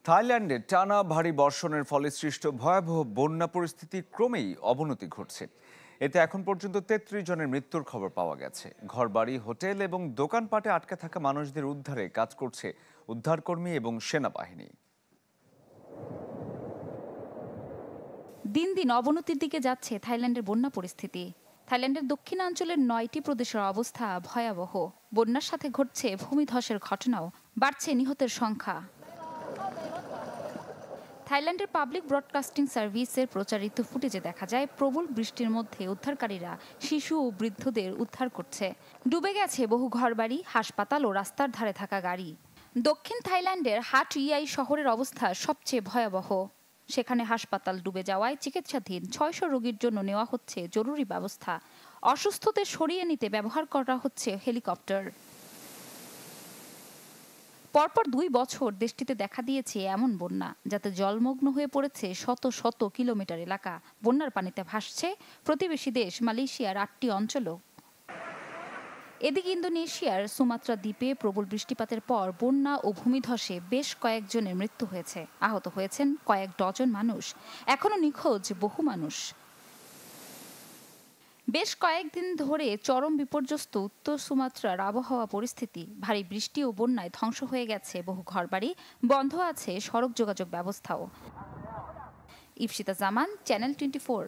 থাইল্যান্ডে টানা ভারী বর্ষণের ফলে সৃষ্ট ভয়াবহ বন্যা পরিস্থিতি ক্রমেই অবনতি ঘটছে। এতে এখন পর্যন্ত ৩৩ জনের মৃত্যুর খবর পাওয়া গেছে। ঘরবাড়ি, হোটেল এবং দোকানপাটে আটকে থাকা মানুষদের উদ্ধারে কাজ করছে উদ্ধারকর্মী এবং সেনাবাহিনী। দিন দিন অবনতির দিকে যাচ্ছে থাইল্যান্ডের বন্যা পরিস্থিতি। থাইল্যান্ডের দক্ষিণাঞ্চলের ৯টি প্রদেশের অবস্থা ভয়াবহ। বন্যার সাথে ঘটছে ভূমিধসের ঘটনাও, বাড়ছে নিহতের সংখ্যা। থাইল্যান্ডের পাবলিক ব্রডকাস্টিং সার্ভিসের প্রচারিত ফুটেজে দেখা যায় প্রবল বৃষ্টির মধ্যে উদ্ধারকারীরা শিশু ও বৃদ্ধদের উদ্ধার করছে। ডুবে গেছে বহু ঘরবাড়ি, হাসপাতাল ও রাস্তার ধারে থাকা গাড়ি। দক্ষিণ থাইল্যান্ডের হাট ইয়াই শহরের অবস্থা সবচেয়ে ভয়াবহ। সেখানে হাসপাতাল ডুবে যাওয়ায় চিকিৎসাধীন ৬০০ রোগীর জন্য নেওয়া হচ্ছে জরুরি ব্যবস্থা। অসুস্থদের সরিয়ে নিতে ব্যবহার করা হচ্ছে হেলিকপ্টার। পরপর ২ বছর দেশটিতে দেখা দিয়েছে এমন বন্যা, যাতে জলমগ্ন হয়ে পড়েছে শত শত কিলোমিটার এলাকা। বন্যার পানিতে ভাসছে প্রতিবেশী দেশ মালয়েশিয়ার ৮টি অঞ্চলও। এদিকে ইন্দোনেশিয়ার সুমাত্রা দ্বীপে প্রবল বৃষ্টিপাতের পর বন্যা ও ভূমিধসে বেশ কয়েকজনের মৃত্যু হয়েছে। আহত হয়েছেন কয়েক ডজন মানুষ। এখনো নিখোঁজ বহু মানুষ। বেশ কয়েকদিন ধরে চরম বিপর্যস্ত উত্তর সুমাত্রার আবহাওয়া পরিস্থিতি। ভারী বৃষ্টি ও বন্যায় ধ্বংস হয়ে গেছে বহু ঘরবাড়ি, বন্ধ আছে সড়ক যোগাযোগ ব্যবস্থাও। ইফশিতা জামান, চ্যানেল 24।